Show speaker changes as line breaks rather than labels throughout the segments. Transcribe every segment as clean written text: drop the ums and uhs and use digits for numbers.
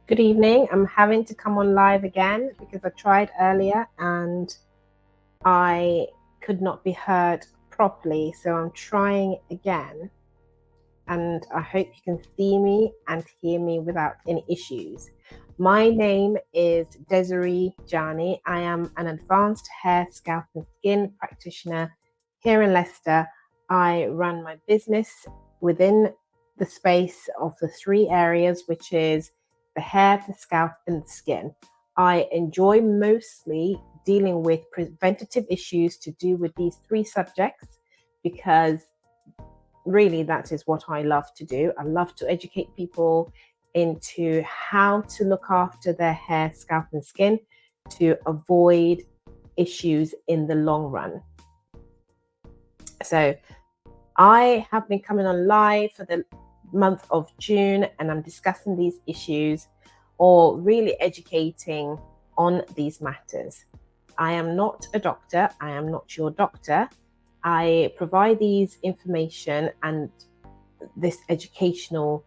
Good evening. I'm having to come on live again because I tried earlier and I could not be heard properly. So I'm trying again and I hope you can see me and hear me without any issues. My name is Desiree Djanie. I am an advanced hair, scalp and skin practitioner here in Leicester. I run my business within the space of the three areas, which is the hair, the scalp and the skin. I enjoy mostly dealing with preventative issues to do with these three subjects because really that is what I love to do. I love to educate people into how to look after their hair, scalp and skin to avoid issues in the long run. So I have been coming on live for the month of June and I'm discussing these issues or really educating on these matters. I am not a doctor. I am not your doctor. I provide these information and this educational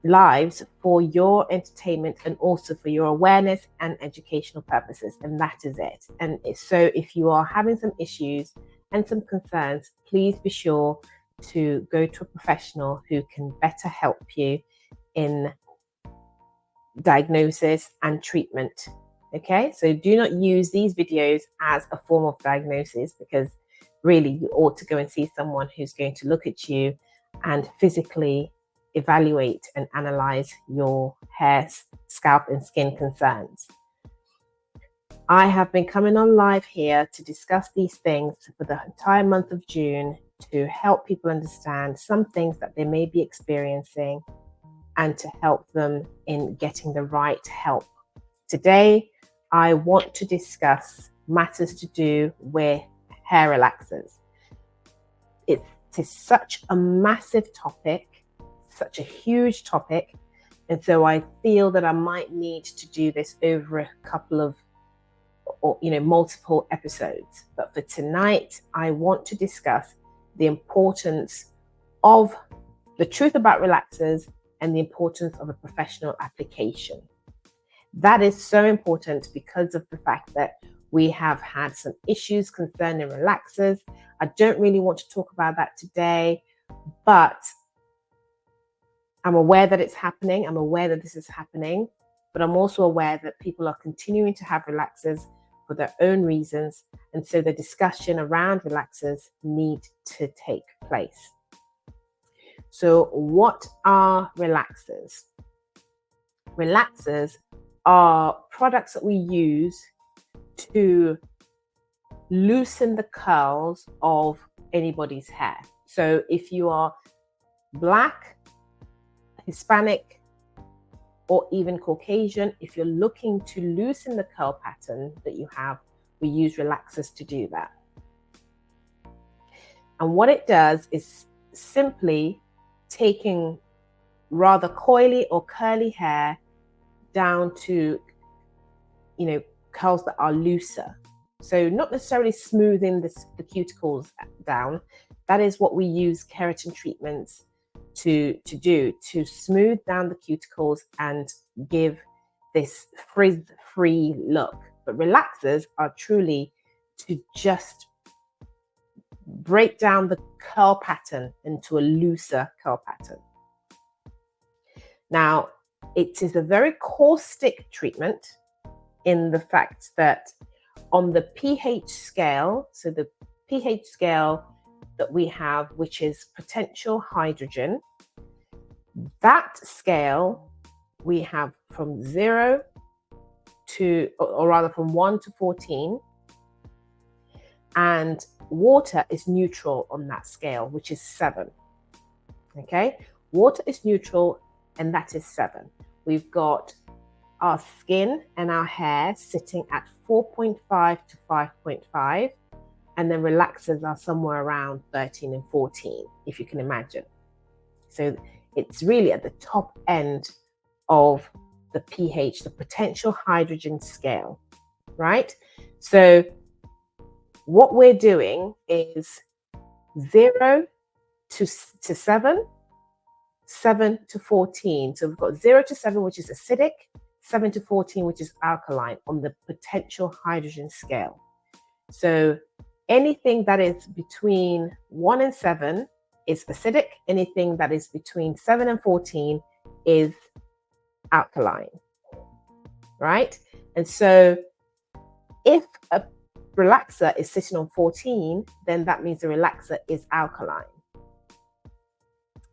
lives for your entertainment and also for your awareness and educational purposes, and that is it. And so if you are having some issues and some concerns, please be sure to go to a professional who can better help you in diagnosis and treatment. Okay, so do not use these videos as a form of diagnosis because really you ought to go and see someone who's going to look at you and physically evaluate and analyze your hair, scalp and skin concerns. I have been coming on live here to discuss these things for the entire month of June to help people understand some things that they may be experiencing and to help them in getting the right help. Today, I want to discuss matters to do with hair relaxers. It is such a massive topic, such a huge topic, and so I feel that I might need to do this over a couple of multiple episodes. But for tonight, I want to discuss the importance of the truth about relaxers and the importance of a professional application. That is so important because of the fact that we have had some issues concerning relaxers. I don't really want to talk about that today, but I'm aware that it's happening. I'm aware that this is happening, but I'm also aware that people are continuing to have relaxers for their own reasons. And so the discussion around relaxers need to take place. So what are relaxers? Relaxers are products that we use to loosen the curls of anybody's hair. So if you are Black, Hispanic, or even Caucasian, if you're looking to loosen the curl pattern that you have, we use relaxers to do that. And what it does is simply taking rather coily or curly hair down to, curls that are looser. So not necessarily smoothing the cuticles down. That is what we use keratin treatments to do, to smooth down the cuticles and give this frizz-free look. But relaxers are truly to just break down the curl pattern into a looser curl pattern. Now, it is a very caustic treatment in the fact that on the pH scale, so the pH scale that we have, which is potential hydrogen, that scale we have from 0 to, or rather from 1 to 14, and water is neutral on that scale, which is 7. Okay, water is neutral and that is 7. We've got our skin and our hair sitting at 4.5 to 5.5, and then relaxers are somewhere around 13 and 14, if you can imagine. So it's really at the top end of the pH, the potential hydrogen scale, right? So what we're doing is 0 to 7 7 to 14. So we've got 0 to 7, which is acidic, 7 to 14, which is alkaline on the potential hydrogen scale. So anything that is between 1 and 7 is acidic. Anything that is between 7 and 14 is alkaline, right? And so if a relaxer is sitting on 14, then that means the relaxer is alkaline.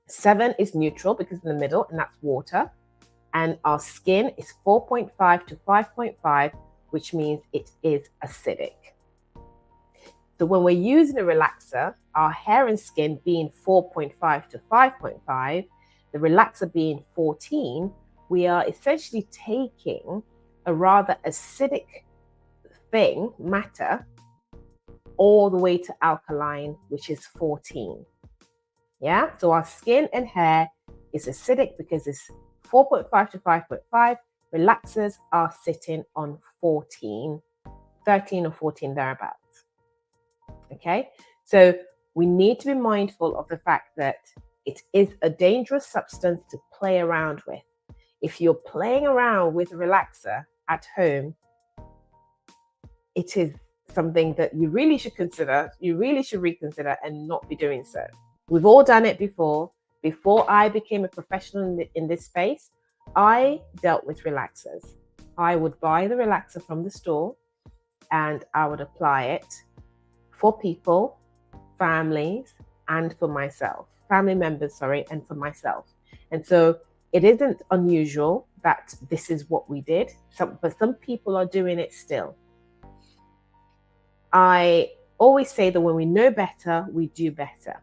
7 is neutral because in the middle, and that's water. And our skin is 4.5 to 5.5, which means it is acidic. So when we're using a relaxer, our hair and skin being 4.5 to 5.5, the relaxer being 14, we are essentially taking a rather acidic matter, all the way to alkaline, which is 14. Yeah, so our skin and hair is acidic because it's 4.5 to 5.5. Relaxers are sitting on 14, 13 or 14 thereabouts. Okay, so we need to be mindful of the fact that it is a dangerous substance to play around with. If you're playing around with a relaxer at home, it is something that you really should consider, you really should reconsider and not be doing so. We've all done it before. Before I became a professional in this space, I dealt with relaxers. I would buy the relaxer from the store and I would apply it for people, families, and for myself. Family members, and for myself. And so it isn't unusual that this is what we did, but some people are doing it still. I always say that when we know better, we do better.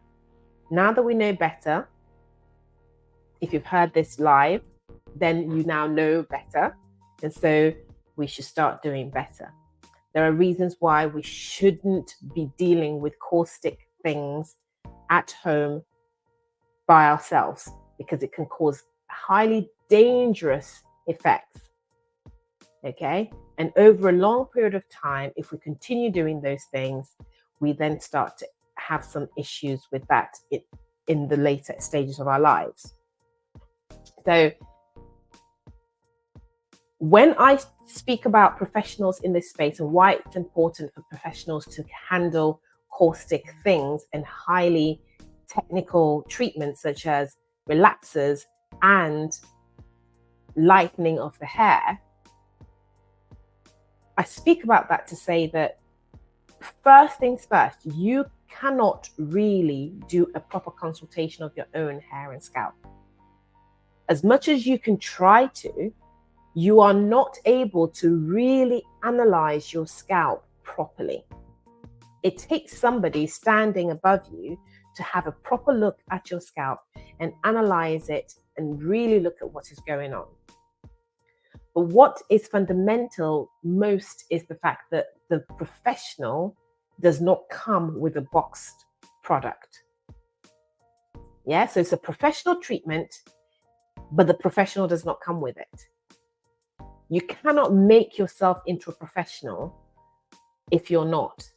Now that we know better, if you've heard this live, then you now know better. And so we should start doing better. There are reasons why we shouldn't be dealing with caustic things at home by ourselves, because it can cause highly dangerous effects. Okay. And over a long period of time, if we continue doing those things, we then start to have some issues with that in the later stages of our lives. So when I speak about professionals in this space and why it's important for professionals to handle caustic things and highly technical treatments such as relaxers and lightening of the hair, I speak about that to say that first things first, you cannot really do a proper consultation of your own hair and scalp. As much as you can try to, you are not able to really analyze your scalp properly. It takes somebody standing above you to have a proper look at your scalp and analyze it and really look at what is going on. But what is fundamental most is the fact that the professional does not come with a boxed product. Yeah, so it's a professional treatment, but the professional does not come with it. You cannot make yourself into a professional if you're not,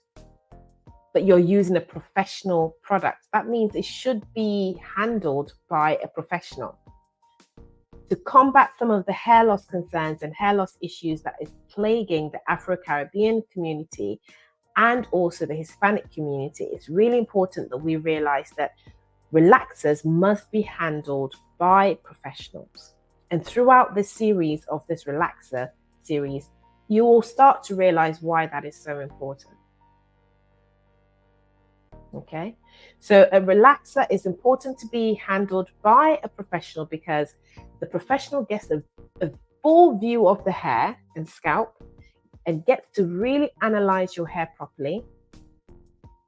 but you're using a professional product. That means it should be handled by a professional. To combat some of the hair loss concerns and hair loss issues that is plaguing the Afro-Caribbean community and also the Hispanic community, it's really important that we realize that relaxers must be handled by professionals. And throughout this series of this relaxer series, you will start to realize why that is so important. Okay, so a relaxer is important to be handled by a professional because the professional gets a full view of the hair and scalp and gets to really analyze your hair properly,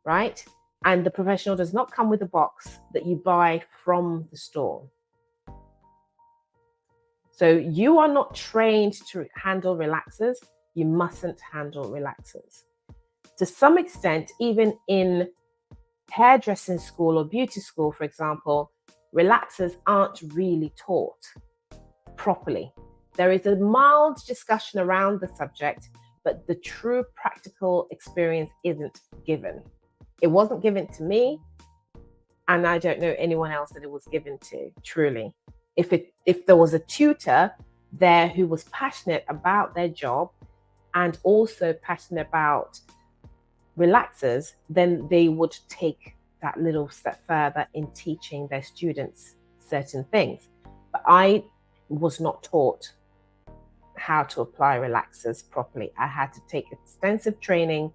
right? And the professional does not come with a box that you buy from the store. So you are not trained to handle relaxers. You mustn't handle relaxers. To some extent, even in hairdressing school or beauty school, for example, relaxers aren't really taught properly. There is a mild discussion around the subject, but the true practical experience isn't given. It wasn't given to me. And I don't know anyone else that it was given to, truly. If there was a tutor there who was passionate about their job and also passionate about relaxers, then they would take that little step further in teaching their students certain things. But I was not taught how to apply relaxers properly. I had to take extensive training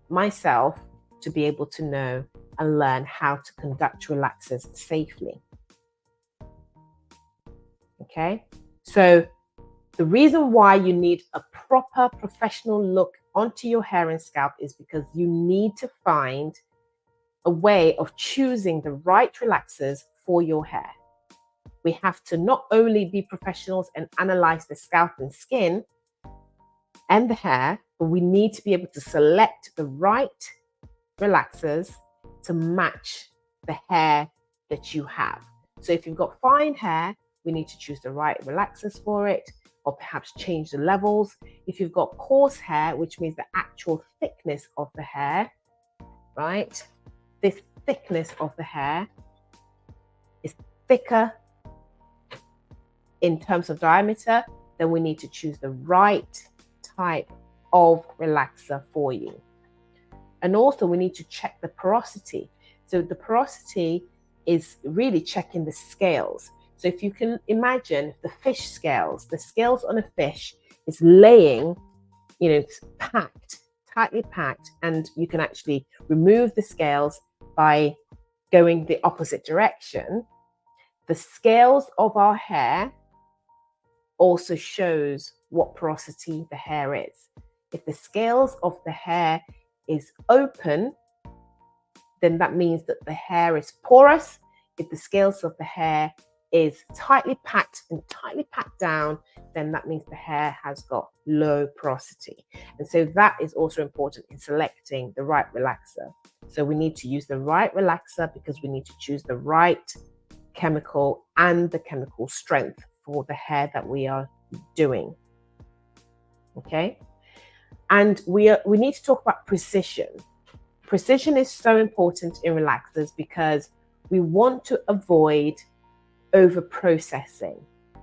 myself to be able to know and learn how to conduct relaxers safely. Okay, so the reason why you need a proper professional look onto your hair and scalp is because you need to find a way of choosing the right relaxers for your hair. We have to not only be professionals and analyze the scalp and skin and the hair, but we need to be able to select the right relaxers to match the hair that you have. So if you've got fine hair, we need to choose the right relaxers for it, or perhaps change the levels. If you've got coarse hair, which means the actual thickness of the hair, right? This thickness of the hair is thicker in terms of diameter, then we need to choose the right type of relaxer for you. And also we need to check the porosity. So the porosity is really checking the scales. So if you can imagine the fish scales, the scales on a fish is laying, packed, tightly packed, and you can actually remove the scales by going the opposite direction. The scales of our hair also shows what porosity the hair is. If the scales of the hair is open, then that means that the hair is porous. If the scales of the hair is tightly packed and tightly packed down, then that means the hair has got low porosity. And so that is also important in selecting the right relaxer. So we need to use the right relaxer because we need to choose the right chemical and the chemical strength for the hair that we are doing. Okay? And we need to talk about precision. Precision is so important in relaxers because we want to avoid over-processing.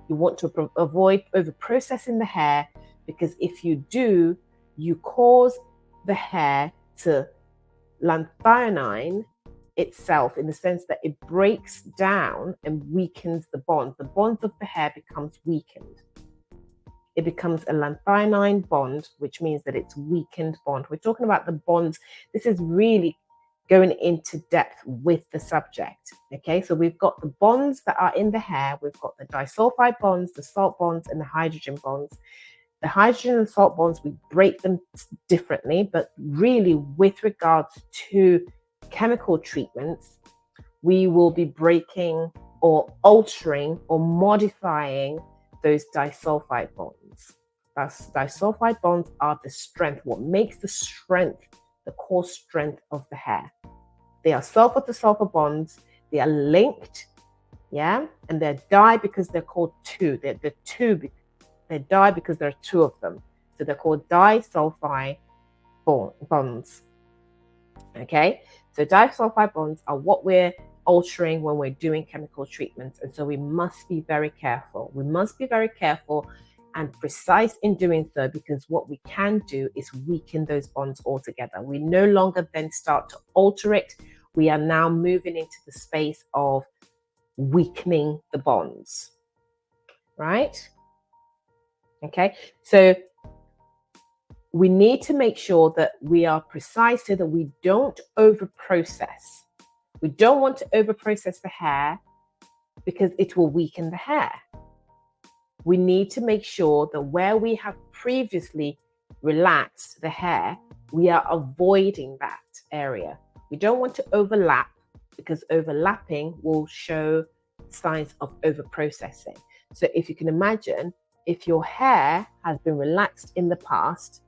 You want to avoid over-processing the hair, because if you do, you cause the hair to lanthionine itself, in the sense that it breaks down and weakens the bond. The bond of the hair becomes weakened. It becomes a lanthionine bond, which means that it's weakened bond. We're talking about the bonds. This is really going into depth with the subject. Okay, so we've got the bonds that are in the hair. We've got the disulfide bonds, the salt bonds, and the hydrogen bonds. The hydrogen and salt bonds, we break them differently, but really with regards to chemical treatments, we will be breaking or altering or modifying those disulfide bonds. Disulfide bonds are the strength, what makes the strength, the core strength of the hair. They are sulfur to sulfur bonds. They are linked, and they're di because they're called two. They're di because there are two of them. So they're called disulfide bonds. Okay, so disulfide bonds are what we're altering when we're doing chemical treatments, and so we must be very careful. We must be very careful and precise in doing so, because what we can do is weaken those bonds altogether. We no longer then start to alter it. We are now moving into the space of weakening the bonds, right? Okay, so we need to make sure that we are precise so that we don't over-process. We don't want to over-process the hair because it will weaken the hair. We need to make sure that where we have previously relaxed the hair, we are avoiding that area. We don't want to overlap, because overlapping will show signs of over-processing. So if you can imagine, if your hair has been relaxed in the past,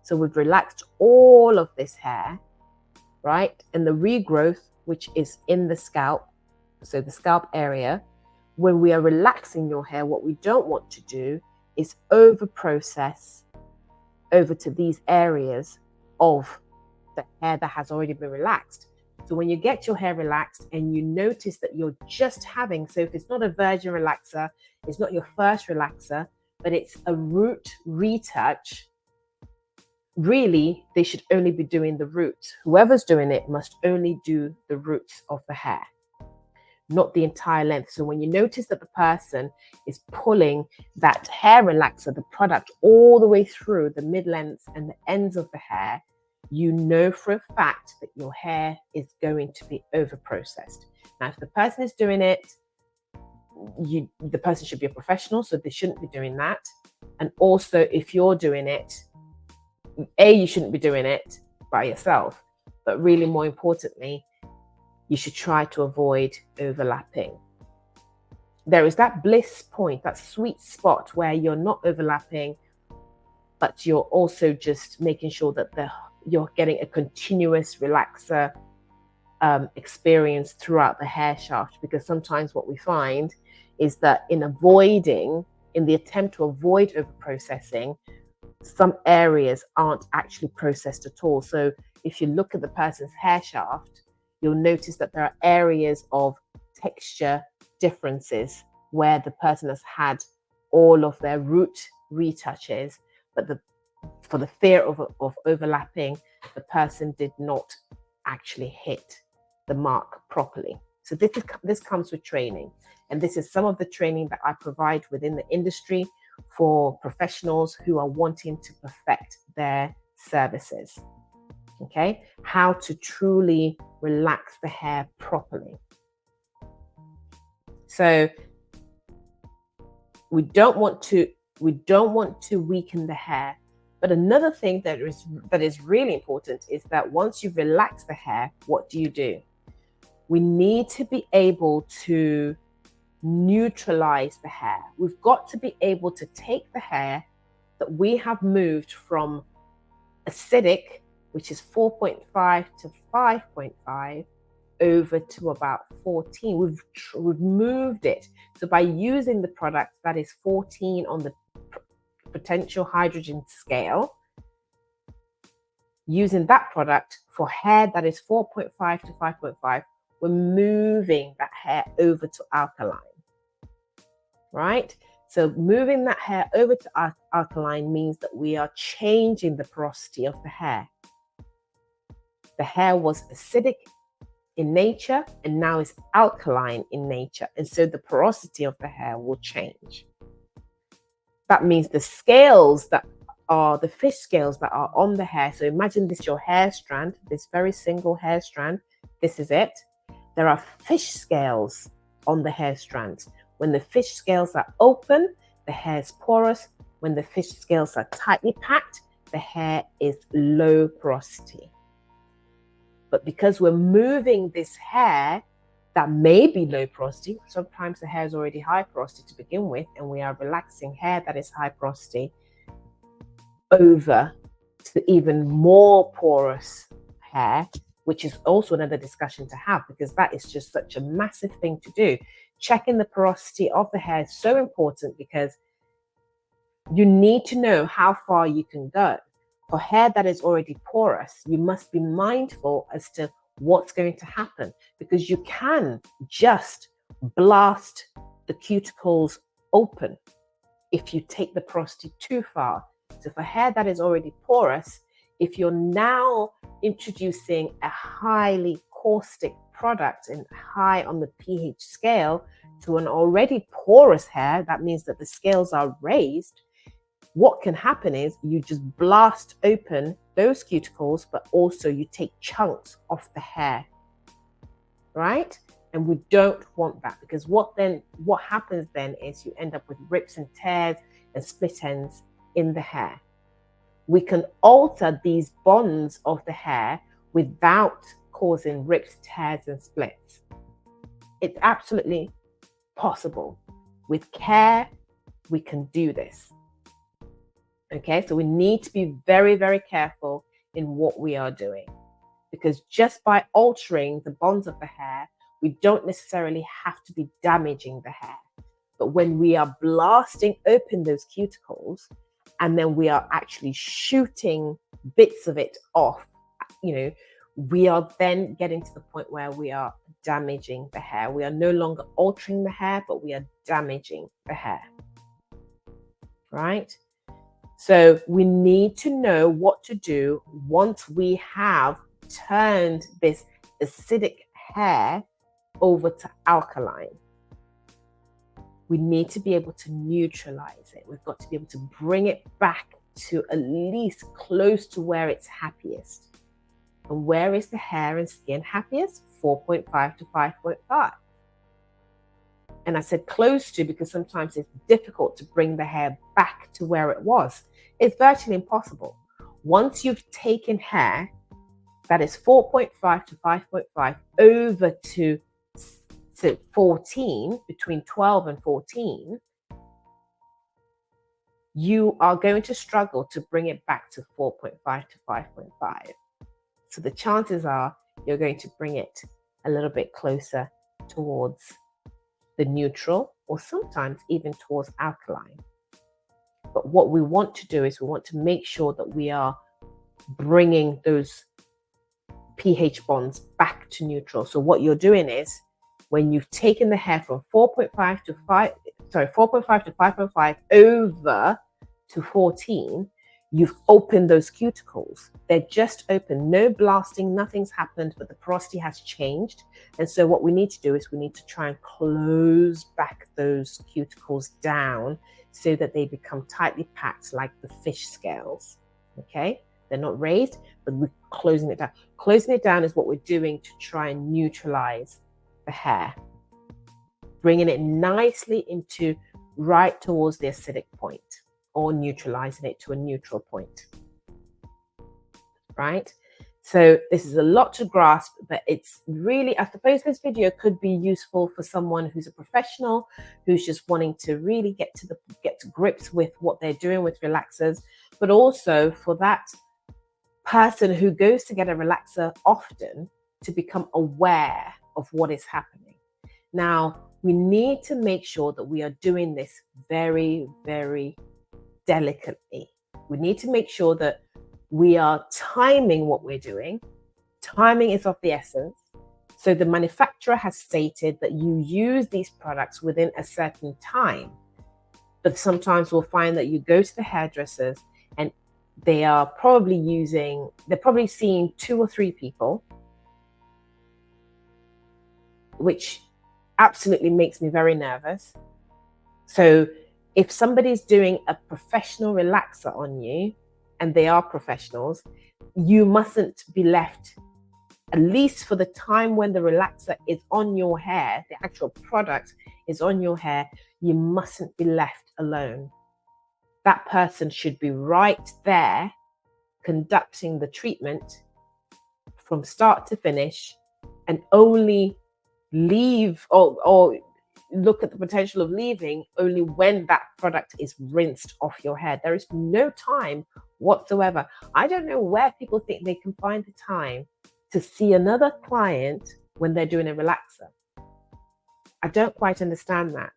so we've relaxed all of this hair, right? And the regrowth, which is in the scalp, so the scalp area, when we are relaxing your hair, what we don't want to do is over-process over to these areas of the hair that has already been relaxed. So when you get your hair relaxed and you notice that you're just having, so if it's not a virgin relaxer, it's not your first relaxer, but it's a root retouch, really, they should only be doing the roots. Whoever's doing it must only do the roots of the hair, not the entire length. So when you notice that the person is pulling that hair relaxer, the product, all the way through the mid-lengths and the ends of the hair, you know for a fact that your hair is going to be over-processed. Now, if the person is doing it, the person should be a professional, so they shouldn't be doing that. And also, if you're doing it, you shouldn't be doing it by yourself, but really more importantly, you should try to avoid overlapping. There is that bliss point, that sweet spot where you're not overlapping, but you're also just making sure that you're getting a continuous relaxer experience throughout the hair shaft. Because sometimes what we find is that in the attempt to avoid overprocessing, some areas aren't actually processed at all. So if you look at the person's hair shaft, you'll notice that there are areas of texture differences where the person has had all of their root retouches, but for the fear of overlapping, the person did not actually hit the mark properly. So this comes with training, and this is some of the training that I provide within the industry for professionals who are wanting to perfect their services. Okay, how to truly relax the hair properly. So we don't want to weaken the hair. But another thing that is really important is that once you've relaxed the hair, what do? We need to be able to neutralize the hair. We've got to be able to take the hair that we have moved from acidic, which is 4.5 to 5.5, over to about 14. We've moved it. So by using the product that is 14 on the potential hydrogen scale, using that product for hair that is 4.5 to 5.5, we're moving that hair over to alkaline, right? So moving that hair over to alkaline means that we are changing the porosity of the hair. The hair was acidic in nature and now is alkaline in nature. And so the porosity of the hair will change. That means the scales that are the fish scales that are on the hair. So imagine this, your hair strand, this very single hair strand. This is it. There are fish scales on the hair strands. When the fish scales are open, the hair is porous. When the fish scales are tightly packed, the hair is low porosity. But because we're moving this hair that may be low porosity, sometimes the hair is already high porosity to begin with, and we are relaxing hair that is high porosity over to even more porous hair, which is also another discussion to have, because that is just such a massive thing to do. Checking the porosity of the hair is so important because you need to know how far you can go. For hair that is already porous, you must be mindful as to what's going to happen, because you can just blast the cuticles open if you take the porosity too far. So for hair that is already porous, if you're now introducing a highly caustic product and high on the pH scale to an already porous hair, that means that the scales are raised. What can happen is you just blast open those cuticles, but also you take chunks off the hair, right? And we don't want that, because what happens then is you end up with rips and tears and split ends in the hair. We can alter these bonds of the hair without causing rips, tears, and splits. It's absolutely possible. With care, we can do this. Okay, so we need to be very, very careful in what we are doing, because just by altering the bonds of the hair, we don't necessarily have to be damaging the hair. But when we are blasting open those cuticles and then we are actually shooting bits of it off, we are then getting to the point where we are damaging the hair. We are no longer altering the hair, but we are damaging the hair, right? So we need to know what to do once we have turned this acidic hair over to alkaline. We need to be able to neutralize it. We've got to be able to bring it back to at least close to where it's happiest. And where is the hair and skin happiest? 4.5 to 5.5. And I said close to because sometimes it's difficult to bring the hair back to where it was. It's virtually impossible. Once you've taken hair that is 4.5 to 5.5 over to 14, between 12 and 14, you are going to struggle to bring it back to 4.5 to 5.5. So the chances are you're going to bring it a little bit closer towards the neutral, or sometimes even towards alkaline. But what we want to do is we want to make sure that we are bringing those pH bonds back to neutral. So what you're doing is when you've taken the hair from 4.5 to 5.5 over to 14, you've opened those cuticles. They're just open, no blasting, nothing's happened, but the porosity has changed. And so what we need to do is we need to try and close back those cuticles down so that they become tightly packed like the fish scales, okay? They're not raised, but we're closing it down. Closing it down is what we're doing to try and neutralize the hair, bringing it nicely into right towards the acidic point, or neutralizing it to a neutral point, right? So this is a lot to grasp, but it's really, I suppose this video could be useful for someone who's a professional, who's just wanting to really get to grips with what they're doing with relaxers, but also for that person who goes to get a relaxer often to become aware of what is happening. Now, we need to make sure that we are doing this very, very delicately. We need to make sure that we are timing what we're doing. Timing is of the essence. So the manufacturer has stated that you use these products within a certain time. But sometimes we'll find that you go to the hairdressers and they're probably seeing 2 or 3 people, which absolutely makes me very nervous. So if somebody's doing a professional relaxer on you, and they are professionals, you mustn't be left, at least for the time when the relaxer is on your hair, the actual product is on your hair, you mustn't be left alone. That person should be right there conducting the treatment from start to finish, and only leave or look at the potential of leaving only when that product is rinsed off your hair. There is no time whatsoever. I don't know where people think they can find the time to see another client when they're doing a relaxer. I don't quite understand that.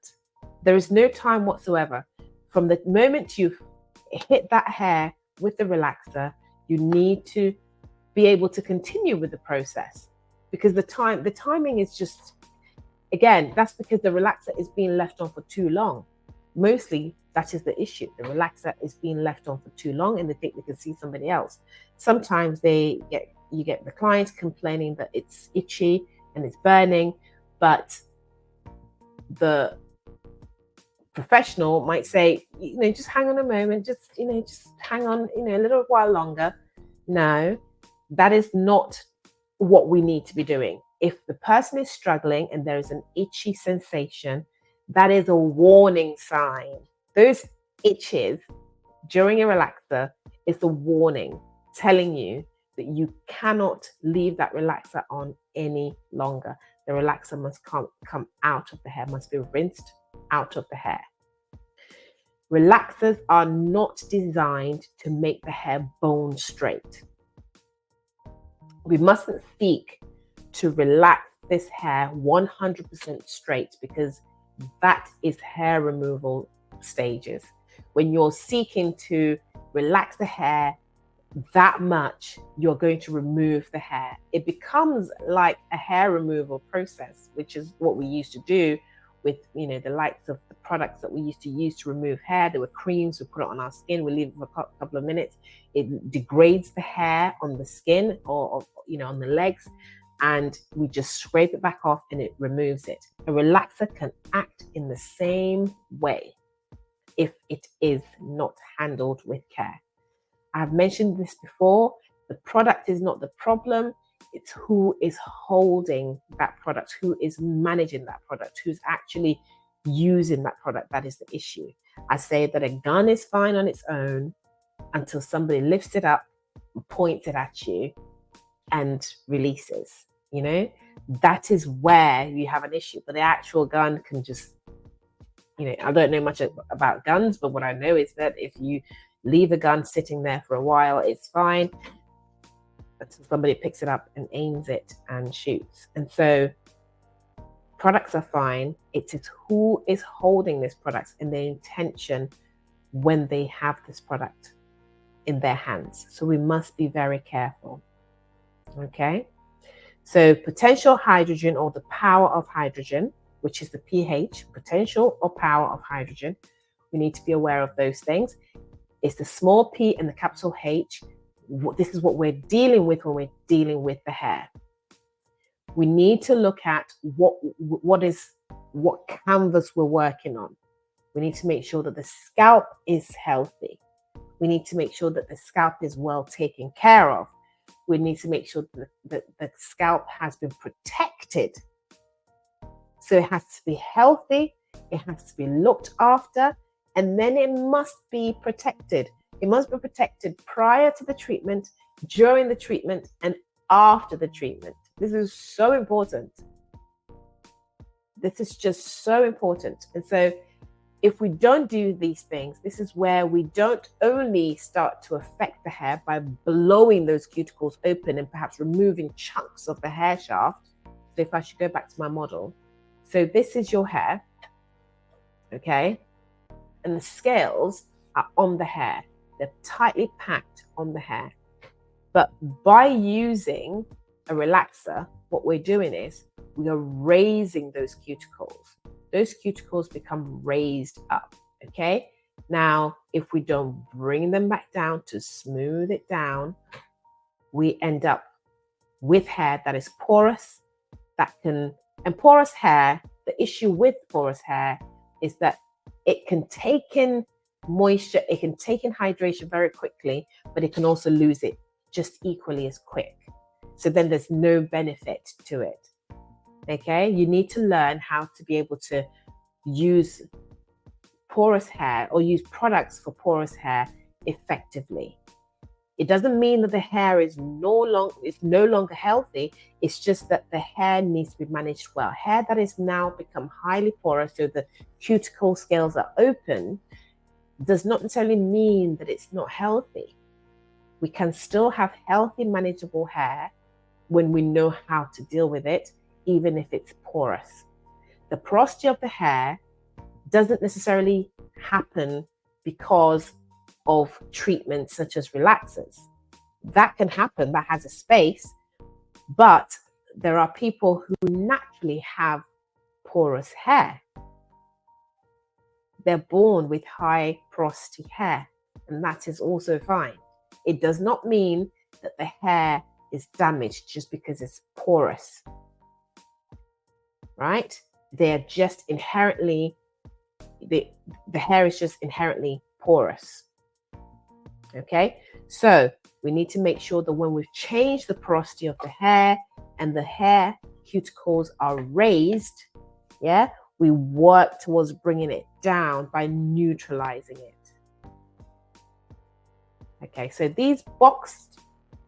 There is no time whatsoever. From the moment you've hit that hair with the relaxer, you need to be able to continue with the process, because the timing is just, again, that's because the relaxer is being left on for too long. Mostly that is the issue. The relaxer is being left on for too long and they think they can see somebody else. Sometimes you get the clients complaining that it's itchy and it's burning, but the professional might say, just hang on a moment, just hang on, a little while longer. No, that is not what we need to be doing. If the person is struggling and there is an itchy sensation, that is a warning sign. Those itches during a relaxer is the warning telling you that you cannot leave that relaxer on any longer. The relaxer must come out of the hair, must be rinsed out of the hair. Relaxers are not designed to make the hair bone straight. We mustn't seek to relax this hair 100% straight, because that is hair removal stages. When you're seeking to relax the hair that much you're going to remove the hair. It becomes like a hair removal process, which is what we used to do with, you know, the likes of the products that we used to use to remove hair. There were creams, we put it on our skin, we leave it for a couple of minutes. It degrades the hair on the skin or you know, on the legs, and we just scrape it back off and it removes it. A relaxer can act in the same way if it is not handled with care. I've mentioned this before. The product is not the problem. It's who is holding that product, who is managing that product, who's actually using that product. That is the issue. I say that a gun is fine on its own until somebody lifts it up, points it at you, and releases. You know, that is where you have an issue. But the actual gun can just, you know, I don't know much about guns, but what I know is that if you leave a gun sitting there for a while, it's fine until somebody picks it up and aims it and shoots. And so products are fine. It is who is holding this product and their intention when they have this product in their hands. So we must be very careful. Okay. So potential hydrogen, or the power of hydrogen, which is the pH, potential or power of hydrogen. We need to be aware of those things. It's the small p and the capital H. This is what we're dealing with when we're dealing with the hair. We need to look at what canvas we're working on. We need to make sure that the scalp is healthy. We need to make sure that the scalp is well taken care of. We need to make sure that the scalp has been protected. So it has to be healthy, it has to be looked after, and then it must be protected. It must be protected prior to the treatment, during the treatment, and after the treatment. This is so important. This is just so important. And so if we don't do these things, this is where we don't only start to affect the hair by blowing those cuticles open and perhaps removing chunks of the hair shaft. So if I should go back to my model. So this is your hair, okay? And the scales are on the hair. They're tightly packed on the hair. But by using a relaxer, what we're doing is we are raising those cuticles. Those cuticles become raised up, okay? Now, if we don't bring them back down to smooth it down, we end up with hair that is porous, and porous hair, the issue with porous hair is that it can take in moisture, it can take in hydration very quickly, but it can also lose it just equally as quick. So then there's no benefit to it. Okay, you need to learn how to be able to use porous hair or use products for porous hair effectively. It doesn't mean that the hair is no longer healthy. It's just that the hair needs to be managed well. Hair that is now become highly porous, so the cuticle scales are open, does not necessarily mean that it's not healthy. We can still have healthy, manageable hair when we know how to deal with it, even if it's porous. The porosity of the hair doesn't necessarily happen because of treatments such as relaxers. That can happen, that has a space, but there are people who naturally have porous hair. They're born with high porosity hair, and that is also fine. It does not mean that the hair is damaged just because it's porous, right? They're just inherently, the hair is just inherently porous. Okay, so we need to make sure that when we've changed the porosity of the hair and the hair cuticles are raised, yeah, we work towards bringing it down by neutralizing it. Okay, so these boxed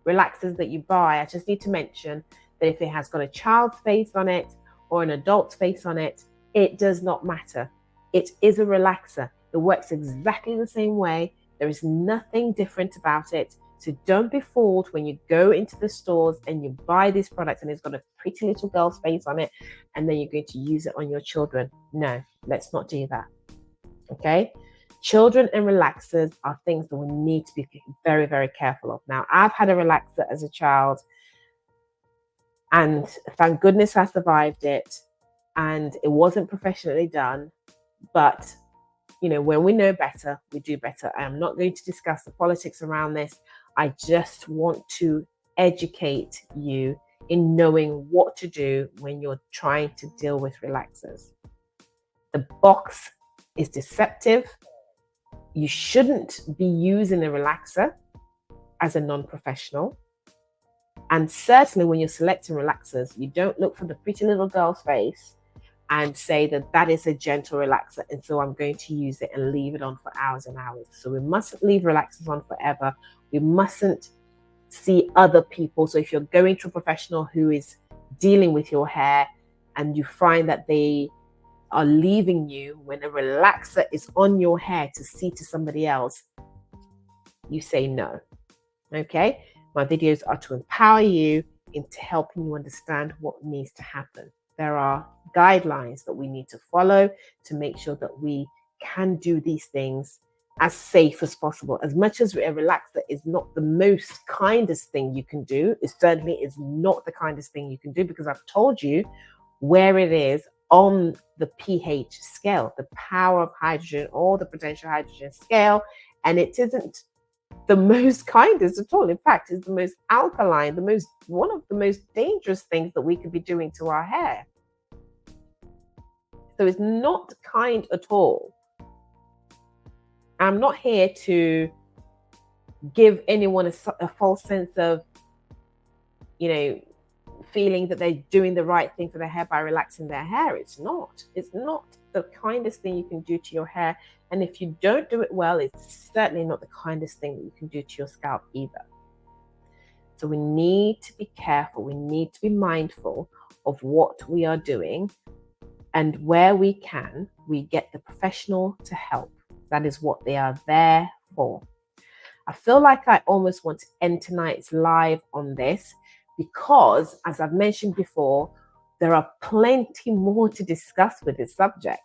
relaxers that you buy, I just need to mention that if it has got a child's face on it or an adult's face on it, it does not matter. It is a relaxer. It works exactly the same way. There is nothing different about it. So don't be fooled when you go into the stores and you buy these products and it's got a pretty little girl's face on it and then you're going to use it on your children. No, let's not do that. Okay? Children and relaxers are things that we need to be very, very careful of. Now, I've had a relaxer as a child, and thank goodness I survived it. And it wasn't professionally done, but when we know better, we do better. I am not going to discuss the politics around this. I just want to educate you in knowing what to do when you're trying to deal with relaxers. The box is deceptive. You shouldn't be using a relaxer as a non-professional. And certainly when you're selecting relaxers, you don't look for the pretty little girl's face and say that is a gentle relaxer, and so I'm going to use it and leave it on for hours and hours. So we mustn't leave relaxers on forever. We mustn't see other people. So if you're going to a professional who is dealing with your hair and you find that they are leaving you when a relaxer is on your hair to see to somebody else, you say no. Okay? My videos are to empower you into helping you understand what needs to happen. There are guidelines that we need to follow to make sure that we can do these things as safe as possible. As much as a relaxer is not the most kindest thing you can do, it certainly is not the kindest thing you can do, because I've told you where it is on the pH scale, the power of hydrogen or the potential hydrogen scale, and it isn't the most kindest at all. In fact, it's the most alkaline, one of the most dangerous things that we could be doing to our hair. So it's not kind at all. I'm not here to give anyone a false sense of, feeling that they're doing the right thing for their hair by relaxing their hair. It's not the kindest thing you can do to your hair. And if you don't do it well, it's certainly not the kindest thing that you can do to your scalp either. So we need to be careful. We need to be mindful of what we are doing. And where we can, we get the professional to help. That is what they are there for. I feel like I almost want to end tonight's live on this because, as I've mentioned before, there are plenty more to discuss with this subject.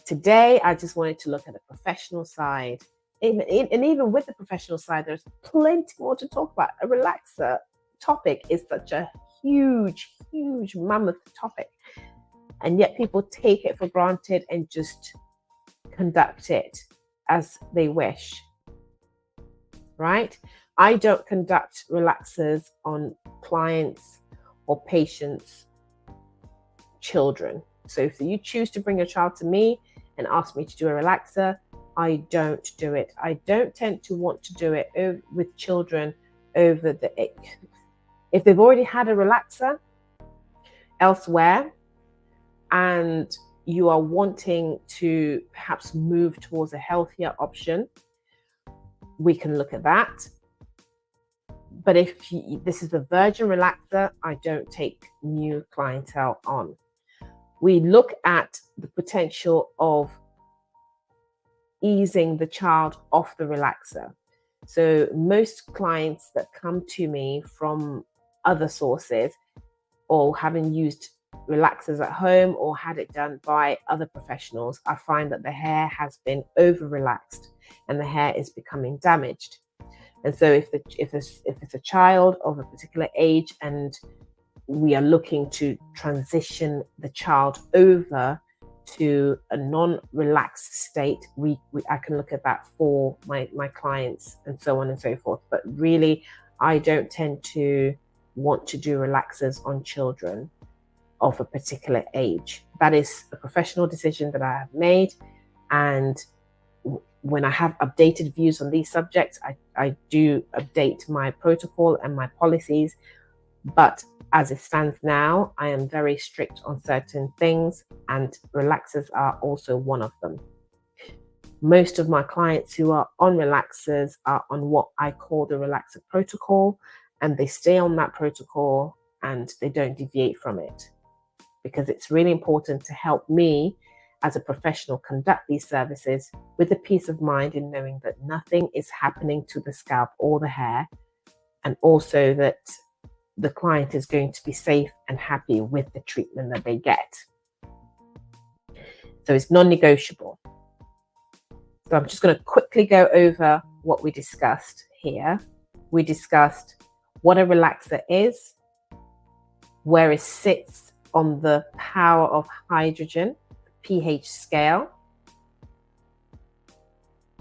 Today, I just wanted to look at the professional side. And even with the professional side, there's plenty more to talk about. A relaxer topic is such a huge, huge mammoth topic. And yet people take it for granted and just conduct it as they wish, right? I don't conduct relaxers on clients or patients' children. So if you choose to bring a child to me and ask me to do a relaxer, I don't do it. I don't tend to want to do it with children if they've already had a relaxer elsewhere and you are wanting to perhaps move towards a healthier option, we can look at that. But if this is a virgin relaxer, I don't take new clientele on. We look at the potential of easing the child off the relaxer. So most clients that come to me from other sources, or having used relaxers at home or had it done by other professionals, I find that the hair has been over relaxed and the hair is becoming damaged. And so if it's a child of a particular age and we are looking to transition the child over to a non-relaxed state, I can look at that for my clients and so on and so forth. But really, I don't tend to want to do relaxers on children of a particular age. That is a professional decision that I have made. And when I have updated views on these subjects, I do update my protocol and my policies. But as it stands now, I am very strict on certain things, and relaxers are also one of them. Most of my clients who are on relaxers are on what I call the relaxer protocol, and they stay on that protocol and they don't deviate from it, because it's really important to help me as a professional conduct these services with the peace of mind in knowing that nothing is happening to the scalp or the hair, and also that the client is going to be safe and happy with the treatment that they get. So it's non-negotiable. So I'm just going to quickly go over what we discussed here. We discussed what a relaxer is, where it sits on the power of hydrogen, pH scale.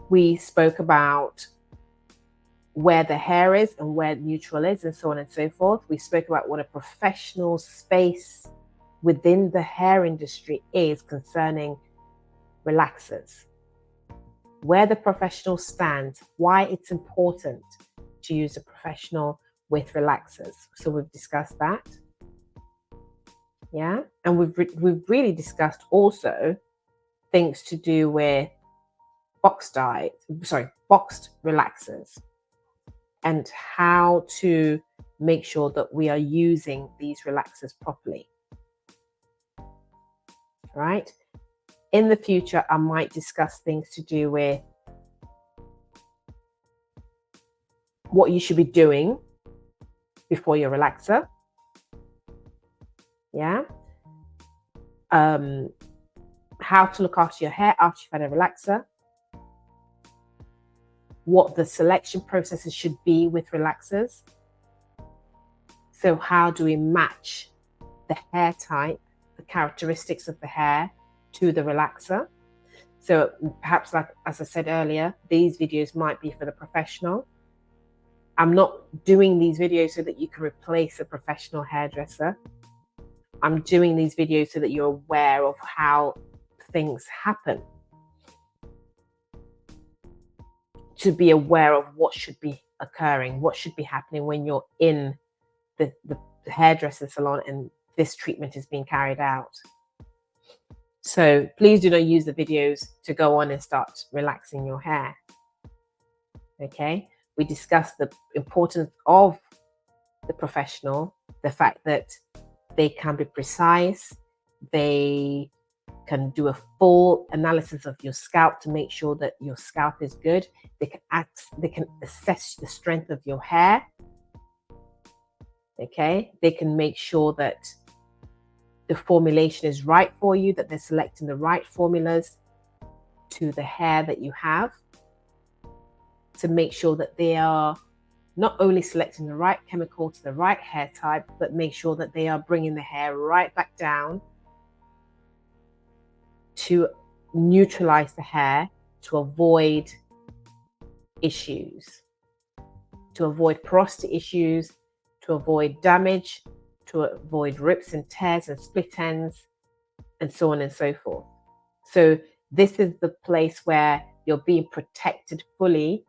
We spoke about where the hair is and where neutral is, and so on and so forth. We spoke about what a professional space within the hair industry is concerning relaxers, where the professional stands, why it's important to use a professional with relaxers. So we've discussed that. Yeah. And we've really discussed also things to do with boxed relaxers and how to make sure that we are using these relaxers properly. Right? In the future, I might discuss things to do with what you should be doing before your relaxer. Yeah. How to look after your hair after you've had a relaxer. What the selection processes should be with relaxers. So how do we match the hair type, the characteristics of the hair to the relaxer? So perhaps, like as I said earlier, these videos might be for the professional. I'm not doing these videos so that you can replace a professional hairdresser. I'm doing these videos so that you're aware of how things happen, to be aware of what should be occurring, what should be happening when you're in the hairdresser salon and this treatment is being carried out. So please do not use the videos to go on and start relaxing your hair. Okay, we discussed the importance of the professional, the fact that they can be precise, they can do a full analysis of your scalp to make sure that your scalp is good. They can assess the strength of your hair. Okay, they can make sure that the formulation is right for you, that they're selecting the right formulas to the hair that you have, to make sure that they are not only selecting the right chemical to the right hair type, but make sure that they are bringing the hair right back down to neutralize the hair, to avoid issues, to avoid porosity issues, to avoid damage, to avoid rips and tears and split ends, and so on and so forth. So this is the place where you're being protected fully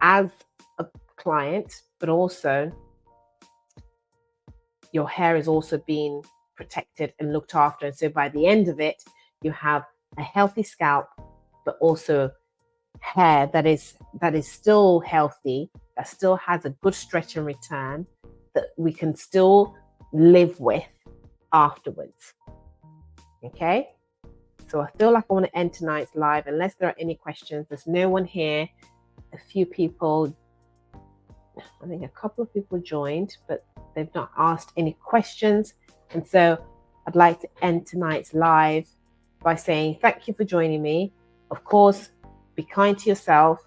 as a client, but also your hair is also being protected and looked after. And so by the end of it, you have a healthy scalp, but also hair that is still healthy, that still has a good stretch and return, that we can still live with afterwards. Okay, so I feel like I want to end tonight's live unless there are any questions. There's no one here. A few people, I think a couple of people joined, but they've not asked any questions. And so I'd like to end tonight's live by saying thank you for joining me. Of course, be kind to yourself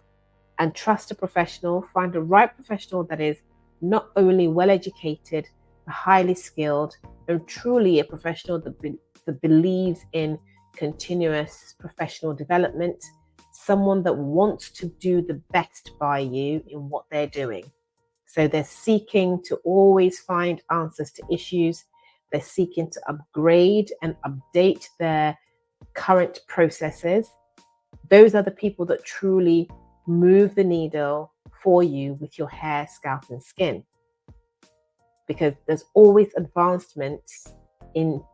and trust a professional. Find the right professional that is not only well educated, but highly skilled, and truly a professional that believes in continuous professional development, someone that wants to do the best by you in what they're doing. So they're seeking to always find answers to issues. They're seeking to upgrade and update their current processes. Those are the people that truly move the needle for you with your hair, scalp, and skin. Because there's always advancements into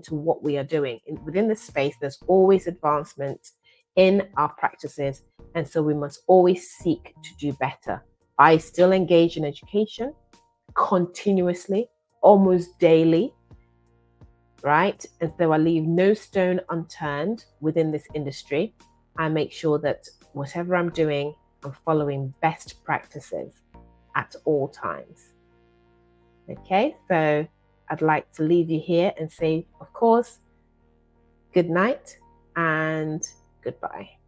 what we are doing. Within this space, there's always advancements in our practices. And so we must always seek to do better. I still engage in education continuously, almost daily, right? And so I leave no stone unturned within this industry. I make sure that whatever I'm doing, I'm following best practices at all times. Okay, so I'd like to leave you here and say, of course, good night and Goodbye.